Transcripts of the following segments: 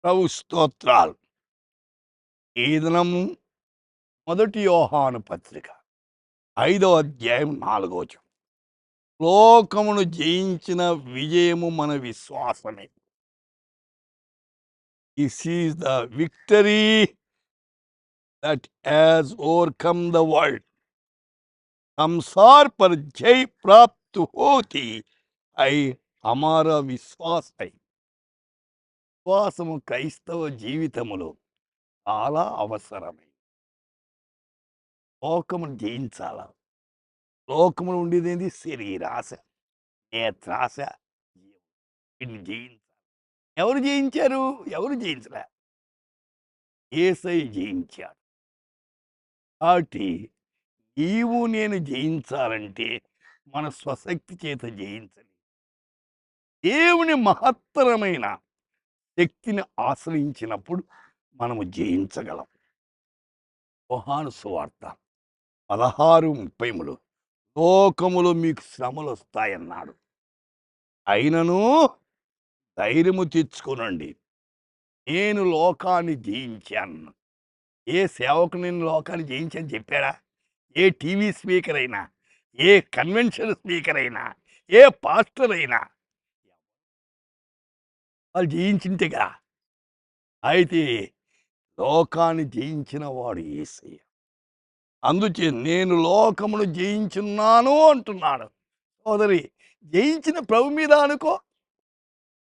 ప్రభు స్తోత్రాలు. ఈ దినము 1 యోహాను పత్రిక 5వ అధ్యాయం 4వ వచనం. లోకమును జయించిన విజయము మన విశ్వాసమే. This is the victory that has overcome the world. संसार पर जय प्राप्त होती है हमारा विश्वास है. విశ్వాసము క్రైస్తవ జీవితములో చాలా అవసరమే. లోకమును జయించాల. లోకములు ఉండేది ఏంటి? శరీరాశ, నేత్రాశ. వీటిని జయించాలి. ఎవరు జయించారు? ఎవరు జయించలే, యేసయ్య జయించాడు. కాబట్టి నీవు నేను జయించాలంటే మన స్వశక్తి చేత జయించని దేవుని మహత్తరమైన శక్తిని ఆశ్రయించినప్పుడు మనము జయించగలం. యోహాను సువార్త 16:30 లోకములో మీకు శ్రమలు వస్తాయన్నాడు, అయినను ధైర్యము తెచ్చుకోనండి, నేను లోకాన్ని జయించాను. ఏ సేవకు నేను లోకాన్ని జయించని చెప్పాడా? ఏ టీవీ స్పీకర్ అయినా, ఏ కన్వెన్షన్ స్పీకర్ అయినా, ఏ పాస్టర్ అయినా వాళ్ళు జయించింటేగా. అయితే లోకాన్ని జయించిన వాడు యేసయ్య. అందుచే నేను లోకమును జయించున్నాను అంటున్నాడు. సోదరి, జయించిన ప్రభు మీద అనుకో.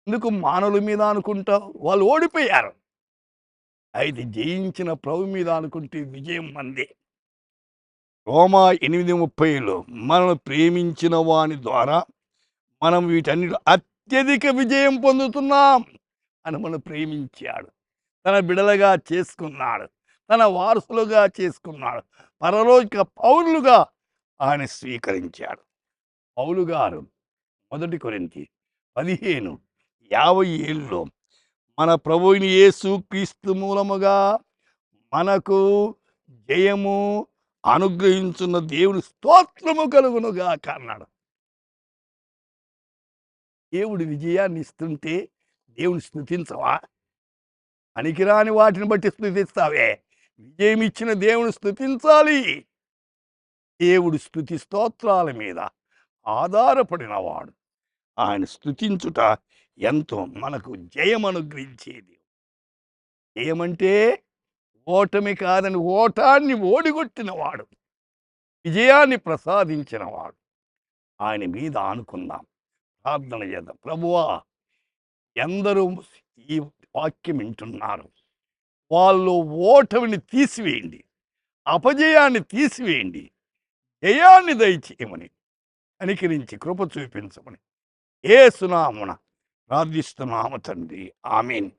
ఎందుకు మానవుల మీద అనుకుంటావు? వాళ్ళు ఓడిపోయారు. అయితే జయించిన ప్రభు మీద అనుకుంటే విజయం మందే. రోమా 8:30 మనల్ని ప్రేమించిన వాని ద్వారా మనం వీటన్నిటి అత్యధిక విజయం పొందుతున్నాం అని మనం ప్రేమించాడు, తన బిడలుగా చేసుకున్నాడు, తన వారసులుగా చేసుకున్నాడు, పరలోక పౌరులుగా ఆయన స్వీకరించాడు. పౌలు గారు 1 కొరింథీ 15:57 మన ప్రభువుని యేసు క్రీస్తు మూలముగా మనకు జయము అనుగ్రహించున్న దేవుని స్తోత్రము కలుగునుగాక అన్నాడు. దేవుడు విజయాన్ని ఇస్తుంటే దేవుని స్తుతించవా? పనికిరాని వాటిని బట్టి స్తుతిస్తావే. విజయం ఇచ్చిన దేవుని స్తుతించాలి. దేవుడు స్తుతి స్తోత్రాల మీద ఆధారపడినవాడు. ఆయన స్తుతించుట ఎంతో మనకు జయం అనుగ్రహించేది. జయమంటే ఓటమి కాదని ఓటాన్ని ఓడిగొట్టినవాడు, విజయాన్ని ప్రసాదించినవాడు. ఆయన మీద ఆనుకుందాం, ప్రార్థన చేద్దాం. ప్రభువా, ఎందరూ ఈ వాక్యం వింటున్నారు, వాళ్ళు ఓటమిని తీసివేయండి, అపజయాన్ని తీసివేయండి, జయాన్ని దయచేయమని కనికరించి కృప చూపించమని యేసు నామమున ప్రార్థిస్తున్నాము తండ్రి. ఆమేన్.